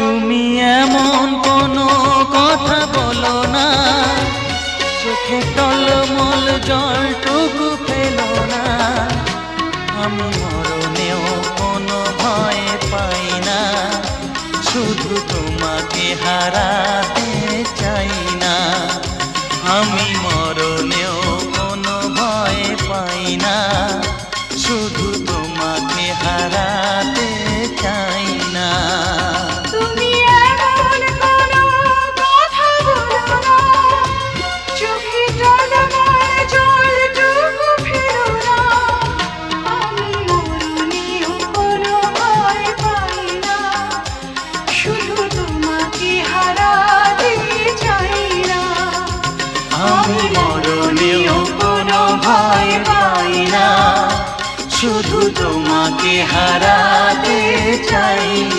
তুমি এমন কোনো কথা বলো না, চোখে টলমল জলটুকু ফেলো না। আমি মরণেও কোনো ভয় পাই না, শুধু তোমাকে হারাতে চাই না। আমি মরণেও কোনো ভয় পাই না, শুধু তোমাকে হারাতে চাই না। আমি মরণেও কোনো ভয় পাই না, শুধু তোমাকে হারাতে চাই